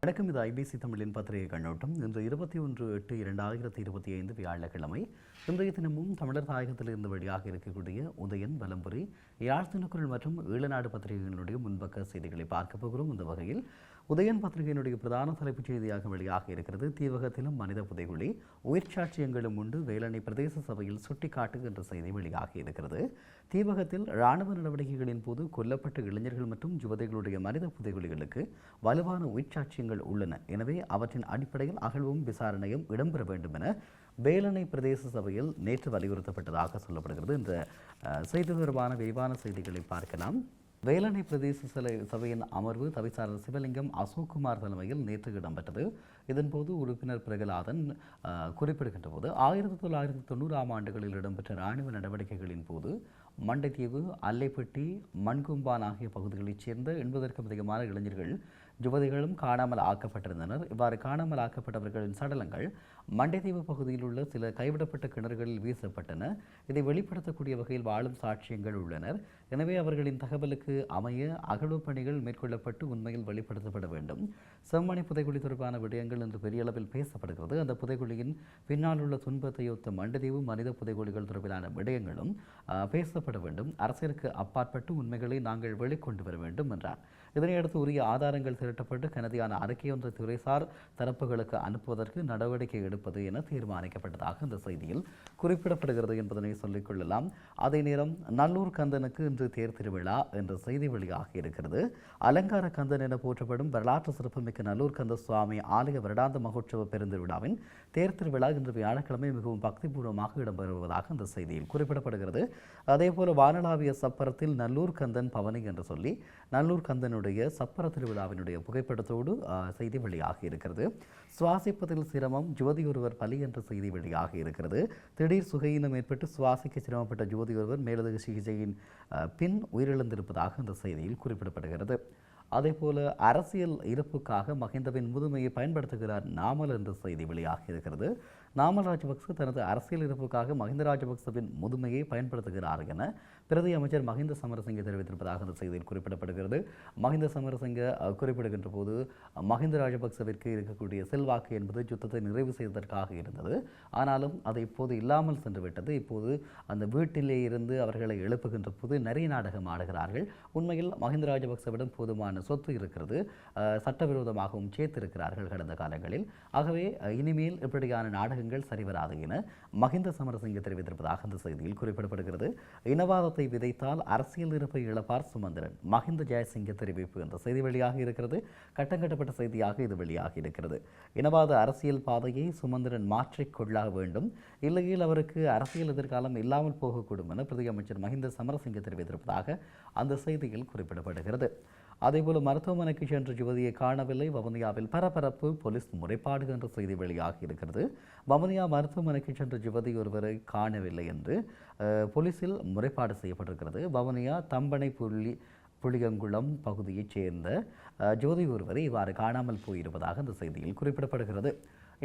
வணக்கம். இது ஐபிசி தமிழின் பத்திரிகை கண்ணோட்டம். இன்று 21/8/2025 வியாழக்கிழமை. இன்றைய தினமும் தமிழர் தாயகத்திலிருந்து வெளியாக இருக்கக்கூடிய உதயன், வலம்புரி, யாழ் தினக்குரல் மற்றும் ஈழநாடு பத்திரிகைகளுடைய முன்பக்க செய்திகளை பார்க்க போகிறோம். இந்த வகையில் உதயன் பத்திரிகையினுடைய பிரதான தலைப்புச் செய்தியாக வெளியாக இருக்கிறது. தீவகத்திலும் மனித புதைகுழி, உயிர்ச்சாட்சியங்களும் உண்டு, வேலணை பிரதேச சபையில் சுட்டிக்காட்டு என்ற செய்தி வெளியாக இருக்கிறது. தீவகத்தில் இராணுவ நடவடிக்கைகளின் போது கொல்லப்பட்ட இளைஞர்கள் மற்றும் யுவதிகளுடைய மனித புதைகுழிகளுக்கு வலுவான உயிர்ச்சாட்சியங்கள் உள்ளன. எனவே அவற்றின் அடிப்படையில் அகழ்வும் விசாரணையும் இடம்பெற வேண்டும் என வேலணை பிரதேச சபையில் நேற்று வலியுறுத்தப்பட்டதாக சொல்லப்படுகிறது. இந்த செய்தி தொடர்பான விரிவான செய்திகளை பார்க்கலாம். வேலணை பிரதேச சபையின் அமர்வு தவிசாளர் சிவலிங்கம் அசோக்குமார் தலைமையில் நேற்று இடம்பெற்றது. இதன்போது உறுப்பினர் பிரகலாதன் குறிப்பிடுகின்ற போது 1990ஆம் ஆண்டுகளில் இடம்பெற்ற இராணுவ நடவடிக்கைகளின் போது மண்டைத்தீவு, அல்லைப்பட்டி, மண்கும்பான் ஆகிய பகுதிகளைச் சேர்ந்த 80க்கும் அதிகமான இளைஞர்கள், யுவதிகளும் காணாமல் ஆக்கப்பட்டிருந்தனர். இவ்வாறு காணாமல் ஆக்கப்பட்டவர்களின் சடலங்கள் மண்டைத்தீவு பகுதியில் உள்ள சில கைவிடப்பட்ட கிணறுகளில் வீசப்பட்டன. இதை வெளிப்படுத்தக்கூடிய வகையில் வாழும் சாட்சியங்கள் உள்ளனர். எனவே அவர்களின் தகவலுக்கு அமைய அகழ்வுப் பணிகள் மேற்கொள்ளப்பட்டு உண்மையில் வெளிப்படுத்தப்பட வேண்டும். செம்மணி புதைகுழி தொடர்பான விடயங்கள் இன்று பெரிய அளவில் பேசப்படுகிறது. அந்த புதைகுழியின் பின்னால் உள்ள துன்பத்தையொத்த மண்டைத்தீவு மனித புதைகுழிகள் தொடர்பிலான விடயங்களும் பேசப்பட வேண்டும். அரசியலுக்கு அப்பாற்பட்டு உண்மைகளை நாங்கள் வெளிக்கொண்டு வர வேண்டும் என்றார். இதனையடுத்து உரிய ஆதாரங்கள் திரட்டப்பட்டு கனதியான அறிக்கையொன்றை துறைசார் தரப்புகளுக்கு அனுப்புவதற்கு நடவடிக்கை எடுப்பது என தீர்மானிக்கப்பட்டதாக இந்த செய்தியில் குறிப்பிடப்படுகிறது என்பதனை சொல்லிக் கொள்ளலாம். அதே நேரம் நல்லூர் கந்தனுக்கு இன்று தேர் திருவிழா என்ற செய்தி வெளியாக இருக்கிறது. அலங்கார கந்தன் என போற்றப்படும் வரலாற்று சிறப்புமிக்க நல்லூர் கந்த சுவாமி ஆலய வருடாந்த மகோற்சவ பெருந்திருவிழாவின் தேர் திருவிழா இன்று வியாழக்கிழமை மிகவும் பக்திபூர்வமாக இடம்பெறுவதாக இந்த செய்தியில் குறிப்பிடப்படுகிறது. அதேபோல வானளாவிய சப்பரத்தில் நல்லூர் கந்தன் பவனி என்று சொல்லி நல்லூர் கந்தனுடைய சப்பர திருவிழாவினுடைய புகைப்படத்தோடு செய்தி வெளியாக இருக்கிறது. சுவாசிப்பதில் சிரமம், யுவதி ஒருவர் பலி என்ற செய்தி வெளியாக இருக்கிறது. திடீர் சுகையினம் ஏற்பட்டு சுவாசிக்க சிரமப்பட்ட யுவதி ஒருவர் மேலதிக சிகிச்சையின் பின் உயிரிழந்திருப்பதாக இந்த செய்தியில் குறிப்பிடப்படுகிறது. அதேபோல அரசியல் இருப்புக்காக மஹிந்தவின் முதுமையை பயன்படுத்துகிறார் நாமல் என்ற செய்தி வெளியாக இருக்கிறது. நாமல் ராஜபக்ச தனது அரசியல் இருப்புக்காக மஹிந்த ராஜபக்சவின் முதுமையை பயன்படுத்துகிறார் என பிரதி அமைச்சர் மஹிந்த சமரசிங்க தெரிவித்திருப்பதாக அந்த செய்தியில் குறிப்பிடப்படுகிறது. மஹிந்த சமரசிங்க குறிப்பிடுகின்ற போது மஹிந்த ராஜபக்சவிற்கு இருக்கக்கூடிய செல்வாக்கு என்பது யுத்தத்தை நிறைவு செய்வதற்காக இருந்தது. ஆனாலும் அது இப்போது இல்லாமல் சென்றுவிட்டது. இப்போது அந்த வீட்டிலே இருந்து அவர்களை எழுப்புகின்ற போது நிறைய நாடகம் ஆடுகிறார்கள். உண்மையில் மஹிந்த ராஜபக்சவிடம் போதுமான சொத்து இருக்கிறது. சட்டவிரோதமாகவும் சேர்த்திருக்கிறார்கள் கடந்த காலங்களில். ஆகவே இனிமேல் இப்படியான நாடகங்கள் சரிவராது என மஹிந்த சமரசிங்க தெரிவித்திருப்பதாக அந்த செய்தியில் குறிப்பிடப்படுகிறது. இனவாதத்தை விதைத்தால் அரசியல் இருப்பை இழப்பார் சுமந்திரன், மஹிந்த ஜெயசிங்க தெரிவிப்பு என்ற செய்தி வெளியாக இருக்கிறது. கட்டங்கட்டப்பட்ட செய்தியாக இது வெளியாக இருக்கிறது. இனவாத அரசியல் பாதையை சுமந்திரன் மாற்றிக்கொள்ள வேண்டும், இல்லையில் அவருக்கு அரசியல் எதிர்காலம் இல்லாமல் போகக்கூடும் என பிரதி அமைச்சர் மஹிந்த சமரசிங்க தெரிவித்திருப்பதாக அந்த செய்தியில் குறிப்பிடப்படுகிறது. அதேபோல மருத்துவமனைக்கு சென்ற யுவதியை காணவில்லை, வவுனியாவில் பரபரப்பு, போலீஸ் முறைப்பாடு என்ற செய்தி வெளியாக இருக்கிறது. வவுனியா மருத்துவமனைக்கு சென்ற யுவதி ஒருவரை காணவில்லை என்று போலீசில் முறைப்பாடு செய்யப்பட்டிருக்கிறது. வவுனியா தம்பனை புளியங்குளம் பகுதியைச் சேர்ந்த ஜோதி ஒருவரை இவ்வாறு காணாமல் போயிருப்பதாக அந்த செய்தியில் குறிப்பிடப்படுகிறது.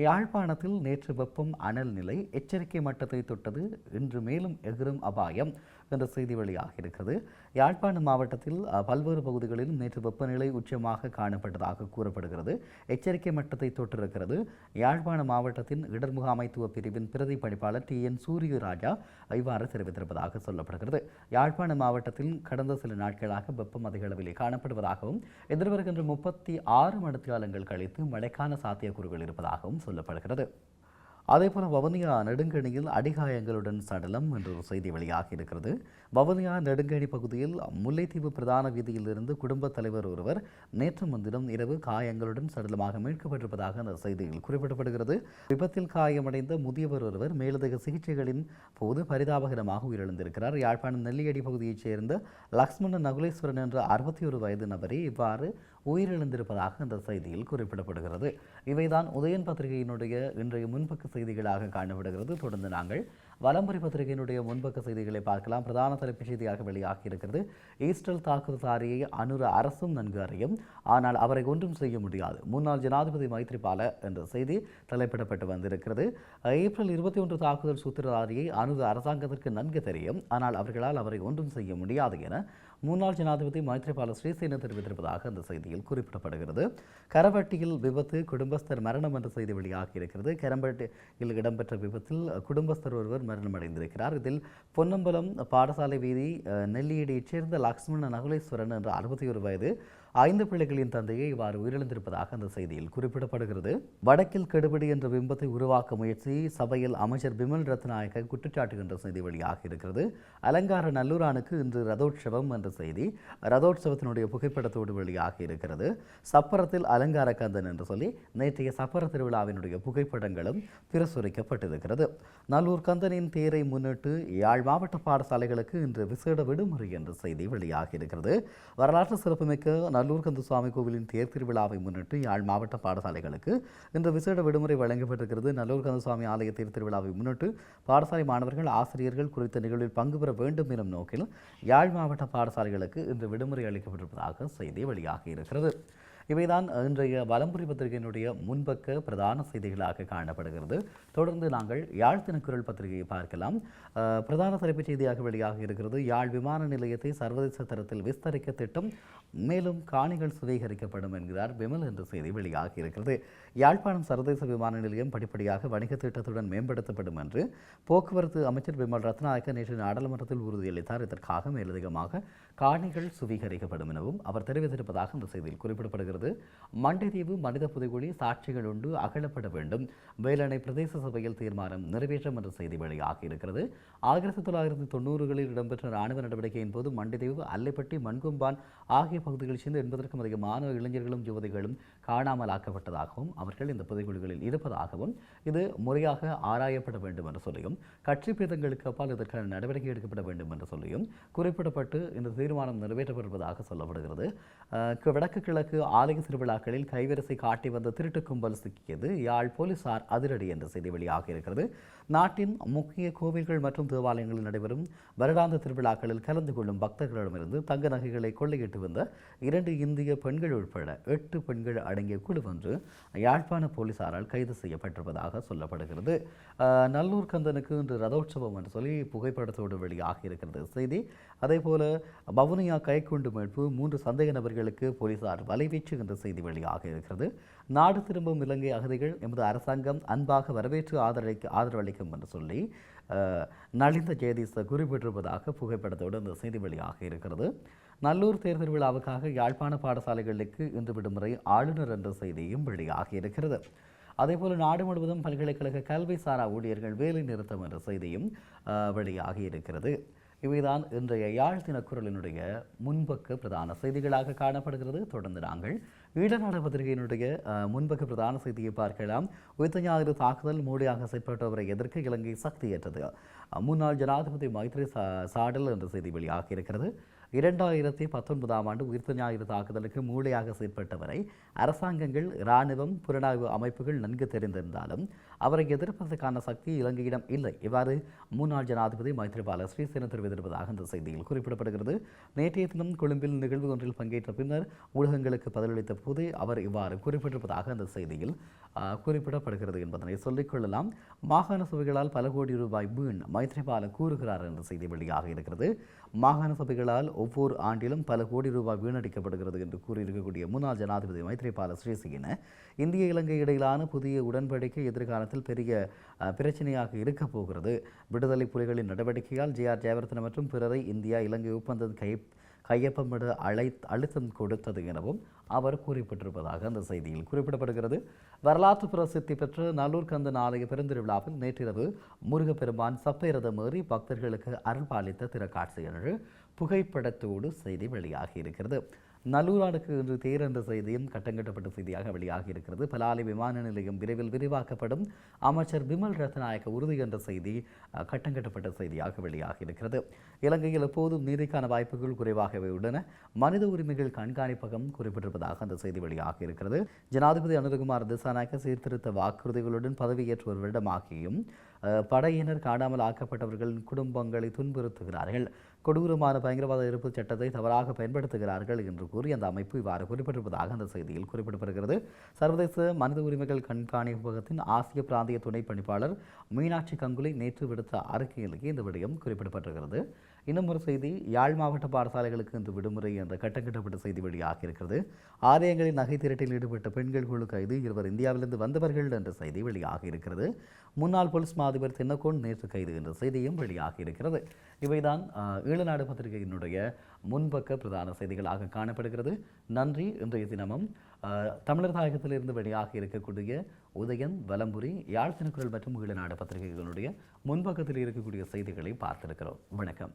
யாழ்ப்பாணத்தில் நேற்று வெப்பம் அனல் நிலை எச்சரிக்கை மட்டத்தை தொட்டது, இன்று மேலும் எகிரும் அபாயம் என்ற செய்தி வெளியாக இருக்கிறது. யாழ்ப்பாணம் மாவட்டத்தில் பல்வேறு பகுதிகளிலும் நேற்று வெப்பநிலை உச்சமாக காணப்பட்டதாக கூறப்படுகிறது. எச்சரிக்கை மட்டத்தை தொட்டிருக்கிறது. யாழ்ப்பாண மாவட்டத்தின் இடர் முகாமைத்துவ பிரிவின் பிரதி பணிப்பாளர் TN சூரியராஜா இவ்வாறு தெரிவித்திருப்பதாக சொல்லப்படுகிறது. யாழ்ப்பாண மாவட்டத்தில் கடந்த சில நாட்களாக வெப்பம் அதிக அளவிலே காணப்படுவதாகவும் எதிர்வருகின்ற 36 மணித்தியாலங்கள் கழித்து மழைக்கான சாத்தியக்கூறுகள் இருப்பதாகவும் சொல்லப்படுகிறது. அதேபோல வவுனியா நெடுங்கணியில் அடிகாயங்களுடன் சடலம் என்ற ஒரு செய்தி வெளியாக இருக்கிறது. வவுனியா நெடுங்கணி பகுதியில் முல்லைத்தீவு பிரதான வீதியிலிருந்து குடும்பத் தலைவர் ஒருவர் நேற்று முன்தினம் இரவு காயங்களுடன் சடலமாக மீட்கப்பட்டிருப்பதாக அந்த செய்தியில் குறிப்பிடப்படுகிறது. விபத்தில் காயமடைந்த முதியவர் ஒருவர் மேலதிக சிகிச்சைகளின் போது பரிதாபகரமாக உயிரிழந்திருக்கிறார். யாழ்ப்பாணம் நெல்லியடி பகுதியைச் சேர்ந்த லக்ஷ்மண நகுலேஸ்வரன் என்ற 61 வயது நபரே இவ்வாறு உயிரிழந்திருப்பதாக அந்த செய்தியில் குறிப்பிடப்படுகிறது. இவைதான் உதயன் பத்திரிகையினுடைய இன்றைய முன்பக்க செய்திகளாக காணப்படுகிறது. தொடர்ந்து நாங்கள் வலம்புரி பத்திரிகையினுடைய முன்பக்க செய்திகளை பார்க்கலாம். பிரதான தலைப்புச் செய்தியாக வெளியாகி இருக்கிறது. ஈஸ்டர் தாக்குதல்தாரியை அனுர அரசும் நன்கு அறியும், ஆனால் அவரை ஒன்றும் செய்ய முடியாது. முன்னாள் ஜனாதிபதி மைத்ரிபால என்ற செய்தி தலைப்பிடப்பட்டு வந்திருக்கிறது. ஏப்ரல் 21 தாக்குதல் சூத்திரதாரியை அனுர அரசாங்கத்திற்கு நன்கு தெரியும், ஆனால் அவர்களால் அவரை ஒன்றும் செய்ய முடியாது என முன்னாள் ஜனாதிபதி மைத்ரிபால சிறிசேன தெரிவித்திருப்பதாக அந்த செய்தியில் குறிப்பிடப்படுகிறது. கரவட்டியில் விபத்து, குடும்பஸ்தர் மரணம் என்ற செய்தி வெளியாகி இருக்கிறது. கரம்பட்டியில் இடம்பெற்ற விபத்தில் குடும்பஸ்தர் ஒருவர் மரணமடைந்திருக்கிறார். இதில் பொன்னம்பலம் பாடசாலை வீதி நெல்லியடியைச் சேர்ந்த லக்ஷ்மண நகுலேஸ்வரன் என்ற 61 வயது 5 பிள்ளைகளின் தந்தையை இவ்வாறு உயிரிழந்திருப்பதாக அந்த செய்தியில் குறிப்பிடப்படுகிறது. வடக்கில் கெடுபிடி என்ற பிம்பத்தை உருவாக்க முயற்சி, சபையில் அமைச்சர் பிமல் ரத்நாயக்க குற்றச்சாட்டு என்ற செய்தி வெளியாக இருக்கிறது. அலங்கார நல்லூரானுக்கு இன்று ரதோற்சவம் என்ற செய்தி ரதோற்சவத்தினுடைய புகைப்படத்தோடு வெளியாக இருக்கிறது. சப்பரத்தில் அலங்கார கந்தன் என்று சொல்லி நேற்றைய சப்பர திருவிழாவினுடைய புகைப்படங்களும் பிரசுரிக்கப்பட்டிருக்கிறது. நல்லூர் கந்தனின் தேரை முன்னிட்டு யாழ் மாவட்ட பாடசாலைகளுக்கு இன்று விசேட விடுமுறை என்ற செய்தி வெளியாக இருக்கிறது. வரலாற்று சிறப்புமிக்க நல்லூர் கந்தசுவாமி கோவிலின் தேர் திருவிழாவை முன்னிட்டு யாழ் மாவட்ட பாடசாலைகளுக்கு இன்று விசேட விடுமுறை வழங்கப்பட்டிருக்கிறது. நல்லூர் கந்தசுவாமி ஆலய தேர் திருவிழாவை முன்னிட்டு பாடசாலை மாணவர்கள், ஆசிரியர்கள் குறித்த நிகழ்வில் பங்கு பெற வேண்டும் எனும் நோக்கில் யாழ் மாவட்ட பாடசாலைகளுக்கு இன்று விடுமுறை அளிக்கப்பட்டிருப்பதாக செய்தி வெளியாகி இருக்கிறது. இவைதான் இன்றைய வலம்புரி பத்திரிகையினுடைய முன்பக்க பிரதான செய்திகளாக காணப்படுகிறது. தொடர்ந்து நாங்கள் யாழ் தினக்குரல் பத்திரிகையை பார்க்கலாம். பிரதான தலைப்புச் செய்தியாக வெளியாக இருக்கிறது. யாழ் விமான நிலையத்தை சர்வதேச தரத்தில் விஸ்தரிக்க திட்டம், மேலும் காணிகள் சுவீகரிக்கப்படும் என்கிறார் விமல் என்ற செய்தி வெளியாகி இருக்கிறது. யாழ்ப்பாணம் சர்வதேச விமான நிலையம் படிப்படியாக வணிக திட்டத்துடன் மேம்படுத்தப்படும் என்று போக்குவரத்து அமைச்சர் பிமல் ரத்நாயக்க நேற்று நாடாளுமன்றத்தில் உறுதியளித்தார். இதற்காக மேலதிகமாக காணிகள் சுவீகரிக்கப்படும் எனவும் அவர் தெரிவித்திருப்பதாக இந்த செய்தியில் குறிப்பிடப்படுகிறது. மண்டைதீவு மனித புதைகுழி சாட்சிகள் உண்டு அகலப்பட வேண்டும், வேலணை பிரதேச சபையில் தீர்மானம் நிறைவேற்றம் என்ற செய்தி வெளியாகி இருக்கிறது. 1990களில் இடம்பெற்ற ராணுவ நடவடிக்கையின் போது மண்டைதீவு, அல்லைப்பட்டி, மண்கொம்பான் ஆகிய பகுதிகளில் சேர்ந்து 80க்கும் அதிகமான இளைஞர்களும் யுவதிகளும் காணாமல் ஆக்கப்பட்டதாகவும் அவர்கள் இந்த புதைகுழிகளில் இருப்பதாகவும் இது முறையாக ஆராயப்பட வேண்டும் என்று சொல்லியும் கட்சி பேதங்களுக்கு அப்பால் இதற்கான நடவடிக்கை எடுக்கப்பட வேண்டும் என்று சொல்லியும் குறிப்பிடப்பட்டு இந்த தீர்மானம் நிறைவேற்றப்படுவதாக சொல்லப்படுகிறது. வடக்கு கிழக்கு ஆலய திருவிழாக்களில் கைவரிசை காட்டி வந்த திருட்டு கும்பல் சிக்கியது, யாழ் போலீசார் அதிரடி என்ற செய்தி வெளியாக இருக்கிறது. நாட்டின் முக்கிய கோவில்கள் மற்றும் தேவாலயங்களில் நடைபெறும் வருடாந்த திருவிழாக்களில் கலந்து கொள்ளும் பக்தர்களிடமிருந்து தங்க நகைகளை கொள்ளையிட்டு வந்த 2 இந்திய பெண்கள் உட்பட 8 பெண்கள் அடங்கிய குழு ஒன்று யாழ்ப்பாண போலீசாரால் கைது செய்யப்பட்டிருப்பதாக சொல்லப்படுகிறது. நல்லூர் கந்தனுக்கு இன்று ரதோற்சவம் என்று சொல்லி புகைப்படத்தோடு வெளியாக இருக்கிறது செய்தி. அதேபோல வவுனியா கைக்குண்டு மீட்பு, 3 சந்தேக நபர்களுக்கு போலீசார் வலைவீச்சு என்ற செய்தி வெளியாக இருக்கிறது. நாடு திரும்பும் இலங்கை அகதிகள் எமது அரசாங்கம் அன்பாக வரவேற்று ஆதரவளிக்கும் என்று சொல்லி நலிந்த ஜெயதீச குறிப்பிட்டிருப்பதாக புகைப்படத்தோடு அந்த செய்தி வெளியாக இருக்கிறது. நல்லூர் தேர் திருவிழாவுக்காக யாழ்ப்பாண பாடசாலைகளுக்கு இன்று விடுமுறை, ஆளுநர் என்ற செய்தியும் வெளியாகி இருக்கிறது. அதேபோல நாடு முழுவதும் பல்கலைக்கழக கல்வி சாரா ஊழியர்கள் வேலை நிறுத்தம் என்ற செய்தியும் வெளியாகி இருக்கிறது. இவைதான் இன்றைய யாழ் தினக்குரலினுடைய முன்பக்க பிரதான செய்திகளாக காணப்படுகிறது. தொடர்ந்து நாங்கள் ஈழநாடு பத்திரிகையினுடைய முன்பக்க பிரதான செய்தியை பார்க்கலாம். உயிர்த்த ஞாயிறு தாக்குதல் மூடியாக செயற்பட்டவரை எதிர்க்க இலங்கை சக்தியேற்றது. முன்னாள் ஜனாதிபதி மைத்ரி சாடல் என்ற செய்தி வெளியாகி இருக்கிறது. 2019ஆம் ஆண்டு உயிர்த்த ஞாயிறு தாக்குதலுக்கு மூளையாக செயற்பட்டவரை அரசாங்கங்கள், இராணுவம், புலனாய்வு அமைப்புகள் நன்கு தெரிந்திருந்தாலும் அவரை எதிர்ப்பதற்கான சக்தி இலங்கையிடம் இல்லை. இவ்வாறு முன்னாள் ஜனாதிபதி மைத்ரிபால சிறிசேன தெரிவித்திருப்பதாக இந்த செய்தியில் குறிப்பிடப்படுகிறது. நேற்றைய தினம் கொழும்பில் நிகழ்வு ஒன்றில் பங்கேற்ற பின்னர் ஊடகங்களுக்கு பதிலளித்த போது அவர் இவ்வாறு குறிப்பிட்டிருப்பதாக அந்த செய்தியில் குறிப்பிடப்படுகிறது என்பதனை சொல்லிக்கொள்ளலாம். மாகாண சபைகளால் பல கோடி ரூபாய் வீண், மைத்ரிபால கூறுகிறார் என்ற செய்தி வெளியாக இருக்கிறது. மாகாண சபைகளால் ஒவ்வொரு ஆண்டிலும் பல கோடி ரூபாய் வீணடிக்கப்படுகிறது என்று கூறியிருக்கக்கூடிய முன்னாள் ஜனாதிபதி மைத்ரிபால சிறிசேன இந்திய இலங்கை இடையிலான புதிய உடன்படிக்கை எதிர்காலத்தில் பெரிய பிரச்சனையாக இருக்கப் போகிறது. விடுதலை புலிகளின் நடவடிக்கையால் ஜே.ஆர். ஜெயவர்தன மற்றும் பிறரை இந்தியா இலங்கை ஒப்பந்தத்தை கையொப்பமிட அழுத்தம் கொடுத்தது எனவும் அவர் குறிப்பிட்டிருப்பதாக அந்த செய்தியில் குறிப்பிடப்படுகிறது. வரலாற்று பிரசித்தி பெற்ற நல்லூர் கந்தன் ஆலய பெருந்திருவிழாவில் நேற்றிரவு முருகப்பெருமான் சப்பேரதம் ஏறி பக்தர்களுக்கு அருள்பாலித்த திறக்காட்சி என்று புகைப்படத்தோடு செய்தி வெளியாகி இருக்கிறது. நல்லூரானுக்கு இன்று தேர் என்ற செய்தியும் கட்டங்கட்டப்பட்ட செய்தியாக வெளியாகி இருக்கிறது. பலாலி விமான நிலையம் விரைவில் விரிவாக்கப்படும், அமைச்சர் பிமல் ரத்நாயக்க உறுதி என்ற செய்தி கட்டங்கட்டப்பட்ட செய்தியாக வெளியாகி இருக்கிறது. இலங்கையில் எப்போதும் நீதிக்கான வாய்ப்புகள் குறைவாகவே உள்ளன, மனித உரிமைகள் கண்காணிப்பகம் குறிப்பிட்டிருப்பதாக அந்த செய்தி வெளியாகி இருக்கிறது. ஜனாதிபதி அனுரகுமார் திசாநாயக்க சீர்திருத்த வாக்குறுதிகளுடன் பதவியேற்ற ஒரு வருடமாகியும் படையினர் காணாமல் ஆக்கப்பட்டவர்களின் குடும்பங்களை துன்புறுத்துகிறார்கள், கொடூரமான பயங்கரவாத எதிர்ப்பு சட்டத்தை தவறாக பயன்படுத்துகிறார்கள் என்று கூறி அந்த அமைப்பு இவ்வாறு குறிப்பிட்டிருப்பதாக அந்த செய்தியில் குறிப்பிடப்படுகிறது. சர்வதேச மனித உரிமைகள் கண்காணிப்பகத்தின் ஆசிய பிராந்திய துணை பணிப்பாளர் மீனாட்சி கங்குலி நேற்று விடுத்த அறிக்கையிலேயே இந்த விடயம் குறிப்பிடப்பட்டிருக்கிறது. இன்னும் ஒரு செய்தி, யாழ் மாவட்ட பாடசாலைகளுக்கு இன்று விடுமுறை என்ற கட்டங்கட்டப்பட்ட செய்தி வெளியாகி இருக்கிறது. ஆலயங்களில் நகை திரட்டில் ஈடுபட்ட பெண்கள் குழு கைது, இருவர் இந்தியாவிலிருந்து வந்தவர்கள் என்ற செய்தி வெளியாகி இருக்கிறது. முன்னாள் போலீஸ் மாதிபர் தென்னக்கோன் நேற்று கைது என்ற செய்தியும் வெளியாகி இருக்கிறது. இவைதான் ஈழநாடு பத்திரிகையினுடைய முன்பக்க பிரதான செய்திகளாக காணப்படுகிறது. நன்றி. இன்றைய தினமும் தமிழர் தாயகத்திலிருந்து வெளியாக இருக்கக்கூடிய உதயன், வலம்புரி, யாழ் தினக்குரல் மற்றும் ஈழநாடு பத்திரிகைகளுடைய முன்பக்கத்தில் இருக்கக்கூடிய செய்திகளை பார்த்திருக்கிறோம். வணக்கம்.